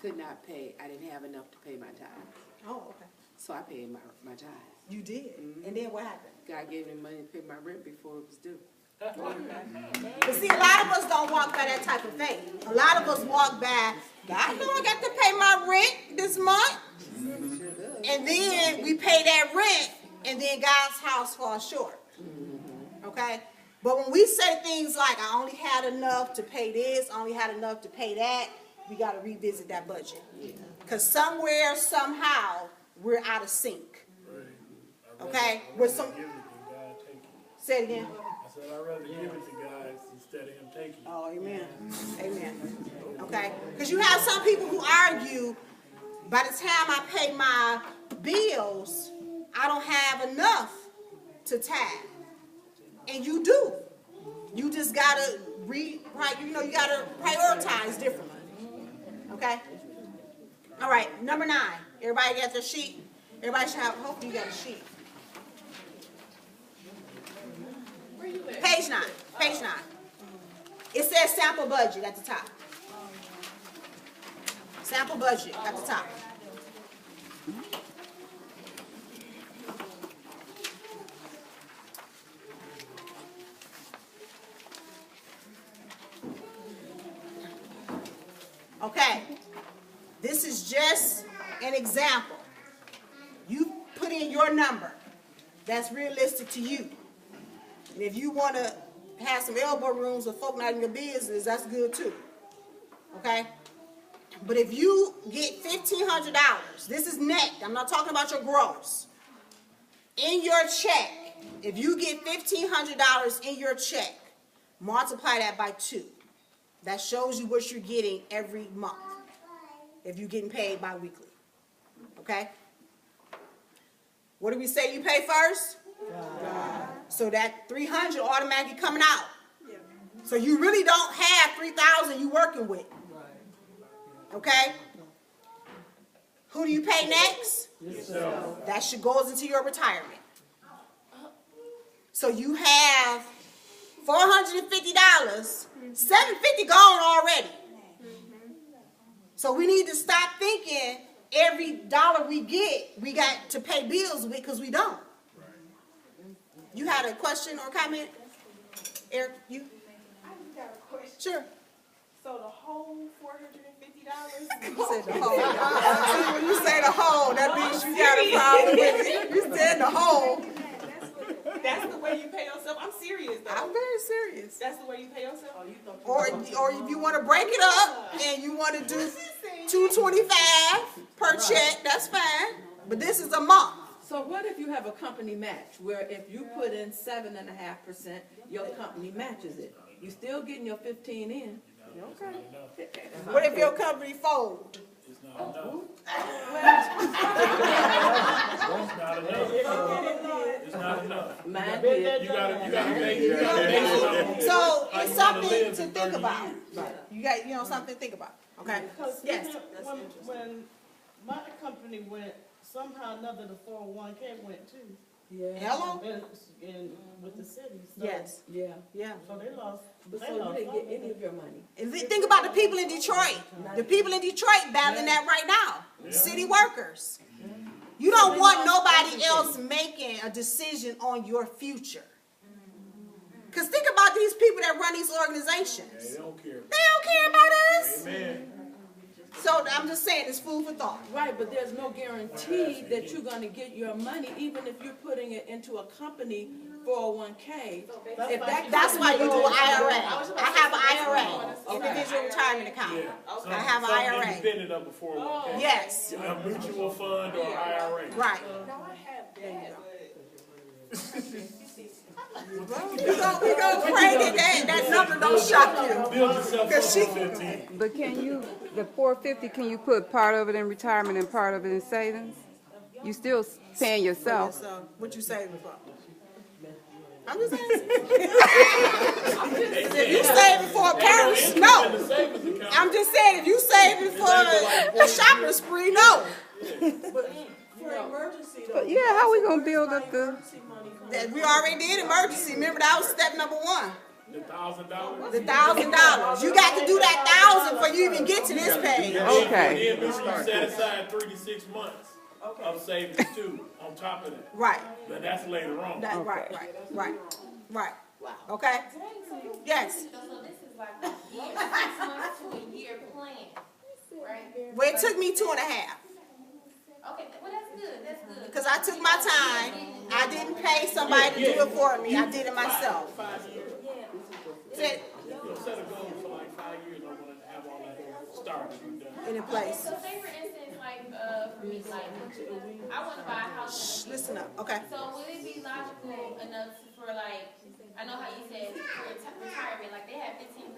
could not pay. I didn't have enough to pay my tithes. Oh, okay. So I paid my tithes. You did? And then what happened? God gave me money to pay my rent before it was due. But see, a lot of us don't walk by that type of faith. A lot of us walk by, God know I got to pay my rent this month. And then we pay that rent, and then God's house falls short. Okay? But when we say things like, I only had enough to pay this, I only had enough to pay that, we got to revisit that budget. Because somewhere, somehow, we're out of sync. Okay? With some... Say it again. I said I'd rather give it to God instead of him taking it. Oh, amen. Amen. Okay? Because you have some people who argue, by the time I pay my bills, I don't have enough to tithe. And you do. You just gotta you gotta prioritize differently. Okay? All right, number 9. Everybody got their sheet? Everybody should have, hopefully you got a sheet. Page 9. Page 9. It says sample budget at the top. Sample budget at the top. Okay. This is just an example. You put in your number that's realistic to you. And if you want to have some elbow rooms with folk not in your business, that's good too. Okay? But if you get $1,500, this is net. I'm not talking about your gross. In your check, if you get $1,500 in your check, multiply that by 2. That shows you what you're getting every month if you're getting paid bi-weekly. Okay? What do we say you pay first? God. So that $300 automatically coming out. So you really don't have $3,000 you working with. Okay? Who do you pay next? Yourself. That should goes into your retirement. So you have $450, $750 gone already. So we need to stop thinking every dollar we get, we got to pay bills with, because we don't. You had a question or comment? Eric, you? I just got a question. Sure. So the whole $450? You said the whole. See, when you say the whole, that means you got a problem with it. You said the whole. That's the way you pay yourself? I'm serious though. I'm very serious. That's the way you pay yourself? Or if you want to break it up and you want to do $225 per check, that's fine. But this is a month. So what if you have a company match where if you put in 7.5%, your company matches it? You still getting your 15 in. Okay. What if your company fold? It's not enough. It's not enough. Mine did. You gotta make So it's something to think about. You got something to think about. Okay. Because Yes. when my company went, somehow or another the 401k went too. Yeah. Hello. And with the city. So, Yes. Yeah. Yeah. So they lost. But so you didn't get any of your money. And think about the people in Detroit. The people in Detroit battling that right now. City workers. You don't want nobody else making a decision on your future. Because think about these people that run these organizations. They don't care. They don't care about us. Amen. So I'm just saying it's food for thought. Right, but there's no guarantee that you're going to get your money, even if you're putting it into a company 401k. If That's why you do an IRA. I have an IRA, individual retirement account. Yeah. I have an Something IRA. independent of a 401k. Yes. A mutual fund or IRA. Right. No, I have that, We gonna pray that number don't shock you. Build yourself up she- for 15. But can you, the 450, can you put part of it in retirement and part of it in savings? You still paying yourself. So what you saving for? I'm just asking. If you saving for a purse, no. I'm just saying, if you saving for a shopping spree, no. For emergency though. But yeah, how we gonna build up the? Emergency money comes. We already did emergency. Remember, that was step number 1. The $1,000? The $1,000. You got to do that 1,000 before you even get to this page. Okay. And then you set aside 3 to 6 months of savings too, on top of that. Right. But that's later on. Right. Okay? Yes. So this is like a year, 6 months to a year plan, right? Well, it took me 2.5. Okay, well, that's good. Because I took my time. I didn't pay somebody to do it for me. I did it myself. 5 years. Said, You'll set a goal for like 5 years. I want to have all that started and done. in place. So say for instance, like, for me, like, I want to buy a house. Listen up. Okay. So would it be logical enough for like, I know how you said for retirement, like they have 15%.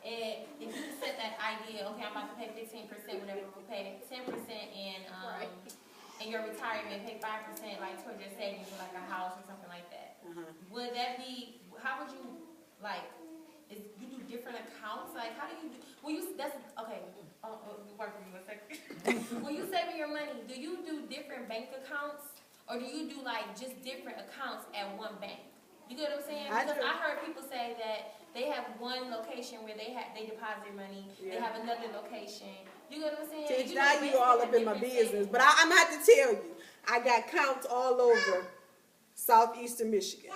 And if you set that idea, okay, I'm about to pay 15%, whatever you pay, 10% in your retirement, pay 5% like towards your savings for like a house or something like that. Would that be, how would you, like, you do different accounts? Like, how do you do, that's, okay, work with me 1 second. When you saving your money, do you do different bank accounts? Or do you do like just different accounts at one bank? You get what I'm saying? Because I heard people say that they have one location where they deposit money. They have another location. You get what I'm saying? See, now you all up in my business. But I'm going to have to tell you, I got counts all over southeastern Michigan.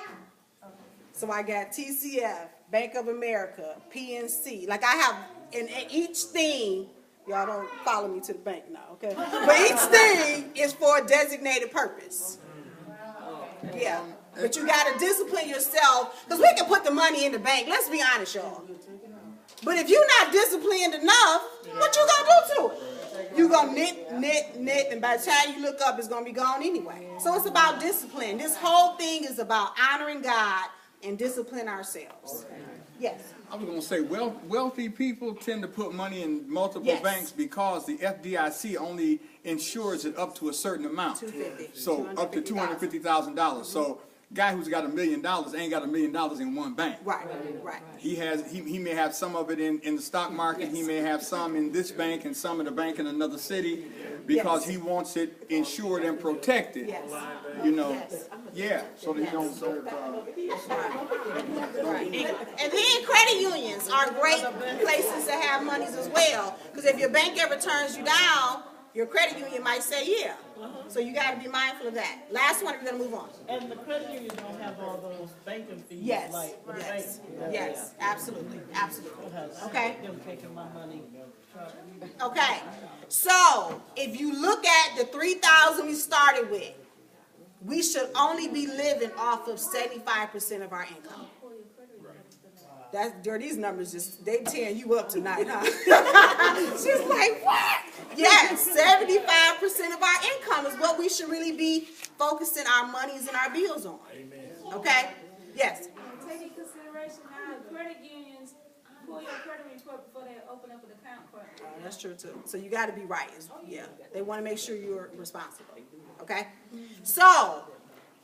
So I got TCF, Bank of America, PNC. Like I have, in each thing, y'all don't follow me to the bank now, okay? But each thing is for a designated purpose. Yeah. But you got to discipline yourself, because we can put the money in the bank. Let's be honest, y'all. But if you're not disciplined enough, what you going to do to it? You're going to knit, and by the time you look up, it's going to be gone anyway. So it's about discipline. This whole thing is about honoring God and discipline ourselves. Yes. I was going to say, wealthy people tend to put money in multiple Yes. banks because the FDIC only insures it up to a certain amount. $250,000. So up to $250,000. So guy who's got $1 million ain't got $1 million in one bank. Right. He may have some of it in the stock market. He may have some in this bank and some in the bank in another city because he wants it insured and protected. Yes. You know, yeah, so that he don't. And then credit unions are great places to have monies as well. Because if your bank ever turns you down, your credit union might say yeah. So you got to be mindful of that. Last one, we're going to move on. And the credit union don't have all those banking fees Yes, like the yes, bank. yes, absolutely. Okay. Them taking my money. Okay. So if you look at the 3,000 we started with, we should only be living off of 75% of our income. These numbers they tearing you up tonight, huh? She's like, what? Yes, 75% of our income is what we should really be focusing our monies and our bills on. Amen. Okay? Yes. Take in consideration now, credit unions pull your credit report before they open up an account for you. That's true too. So you got to be right. Yeah, they want to make sure you're responsible. Okay? So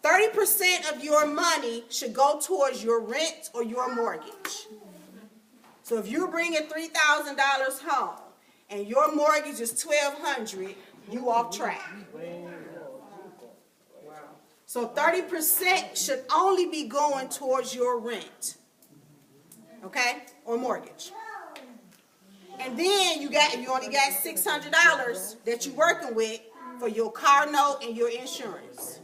30% of your money should go towards your rent or your mortgage. So if you're bringing $3,000 home and your mortgage is $1,200, you off track. So 30% should only be going towards your rent, okay, or mortgage. And then you only got $600 that you're working with for your car note and your insurance.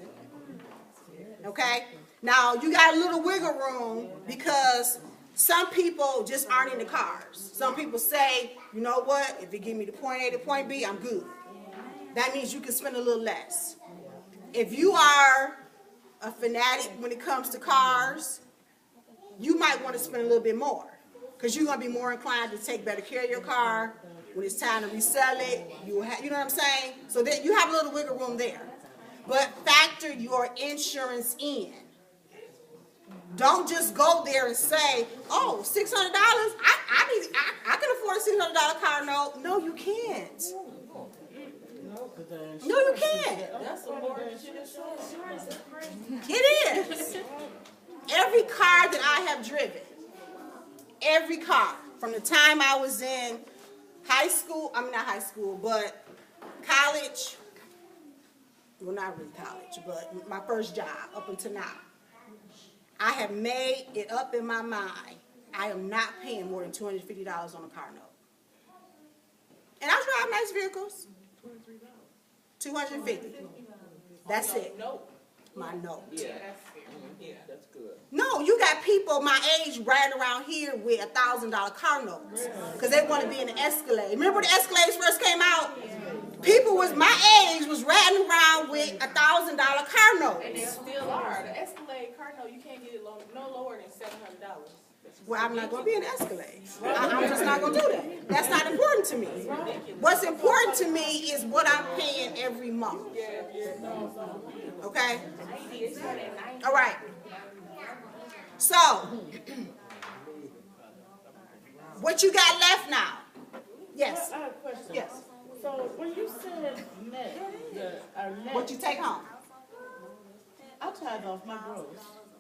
Okay? Now, you got a little wiggle room because some people just aren't in the cars. Some people say, you know what, if it give me the point A to point B, I'm good. That means you can spend a little less. If you are a fanatic when it comes to cars, you might want to spend a little bit more because you're going to be more inclined to take better care of your car. When it's time to resell it, you know what I'm saying? So that you have a little wiggle room there. But factor your insurance in. Don't just go there and say, oh, $600, I can afford a $600 car note. No, you can't. No, you can't. That's a mortgage. It is. Every car that I have driven, every car, from the time I was in high school, not high school, but college, well, not really college, but my first job up until now, I have made it up in my mind, I am not paying more than $250 on a car note. And I drive nice vehicles. $250. That's it. Nope. My note. Yeah, Yeah. that's good. No, you got people my age riding around here with $1,000 car notes because they want to be in the Escalade. Remember when the Escalades first came out? People was my age was riding around with $1,000 car notes. And they still are. The Escalade car note, you can't get it no lower than $700. Well, I'm not going to be in the Escalade. I'm just not going to do that. That's not important to me. What's important to me is what I'm paying every month. Okay? All right. So, what you got left now? Yes. I have a question. Yes. So when you said net, our net, What you take home? I tithe off my gross.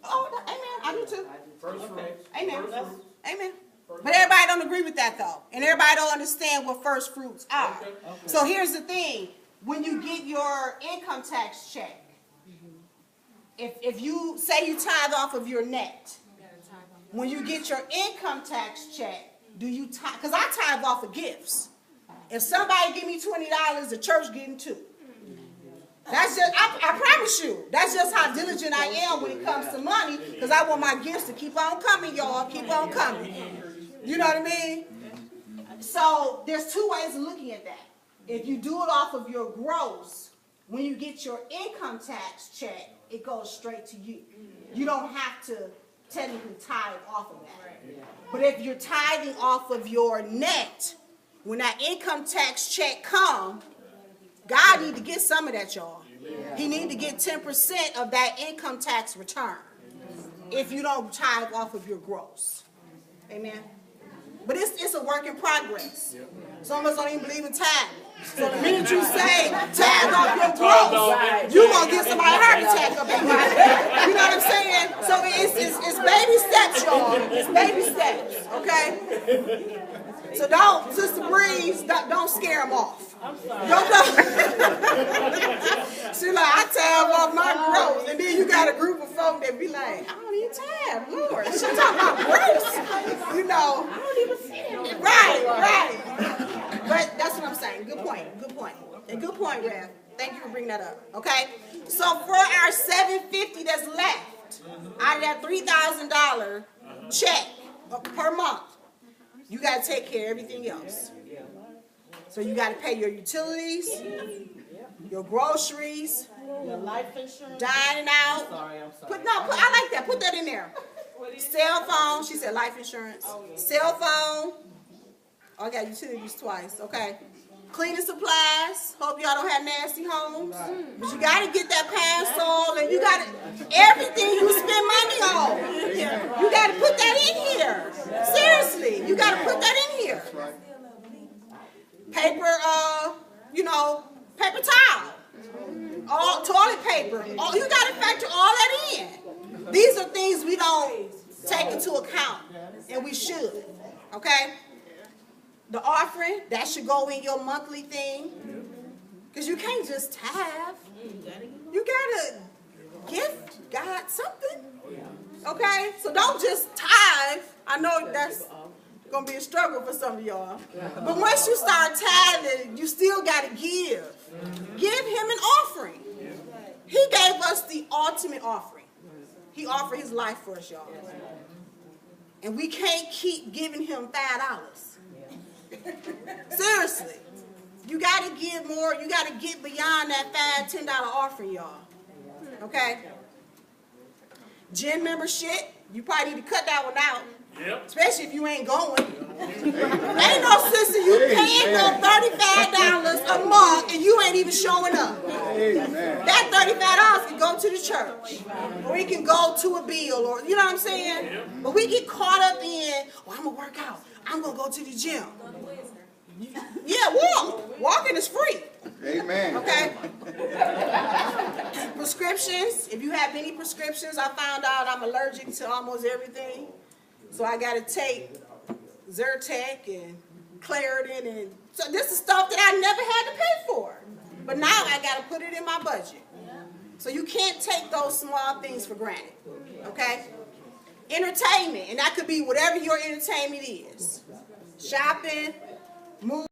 Oh, amen. I do too. Okay. Amen. That's, Amen. But everybody don't agree with that though. And everybody don't understand what first fruits are. So here's the thing. When you get your income tax check, if you say you tithe off of your net, when you get your income tax check, do you tithe? Because I tithe off of gifts. If somebody give me $20, the church getting $2. That's just, I promise you, that's just how diligent I am when it comes to money, because I want my gifts to keep on coming, y'all, keep on coming. You know what I mean? So there's two ways of looking at that. If you do it off of your gross, when you get your income tax check, it goes straight to you. You don't have to technically tithe off of that. But if you're tithing off of your net, when that income tax check comes, God need to get some of that, y'all. He need to get 10% of that income tax return if you don't tithe off of your gross. Amen. But it's a work in progress. Some of us don't even believe in tithing. So the minute you say tithe off your gross, you're going to get somebody a heart attack up in here. You know what I'm saying? So it's baby steps, y'all. It's baby steps, okay? So don't, Sister Breeze, don't scare them off. I'm sorry. Don't. She like, I tab off my gross. And then you got a group of folk that be like, I don't even tab, Lord. She talking about gross. You know. I don't even see it. Right. But that's what I'm saying. Good point. And good point, Rev. Thank you for bringing that up. Okay? So for our $750 that's left, out of that $3,000 check per month, you got to take care of everything else. So you got to pay your utilities, your groceries, Your life insurance. dining out. I'm sorry. I like that. Put that in there. Cell phone. She said life insurance. Cell phone. Oh, I got utilities twice. Okay. Cleaning supplies. Hope y'all don't have nasty homes. But you got to get that Pine-Sol, and you got to, everything you spend money on. You got to put that in here. Seriously. You got to put that in here. Paper, paper towel. All toilet paper. You got to factor all that in. These are things we don't take into account, and we should. Okay? The offering, that should go in your monthly thing. Because you can't just tithe. You got to give God something. Okay? So don't just tithe. I know that's going to be a struggle for some of y'all. But once you start tithing, you still got to give. Give him an offering. He gave us the ultimate offering. He offered his life for us, y'all. And we can't keep giving him $5. Seriously. You got to give more. You got to get beyond that $5, $10 offering, y'all. Okay? Gym membership, you probably need to cut that one out. Yep. Especially if you ain't going. Ain't no sister you paying no $35 a month and you ain't even showing up. That $35 can go to the church. Or it can go to a bill, or you know what I'm saying? But we get caught up in, I'm going to work out. I'm going to go to the gym. Yeah, walk. Walking is free. Amen. Okay? Prescriptions. If you have any prescriptions, I found out I'm allergic to almost everything. So I got to take Zyrtec and Claritin. And so this is stuff that I never had to pay for. But now I got to put it in my budget. So you can't take those small things for granted. Okay? entertainment, and that could be whatever your entertainment is. Shopping, movies.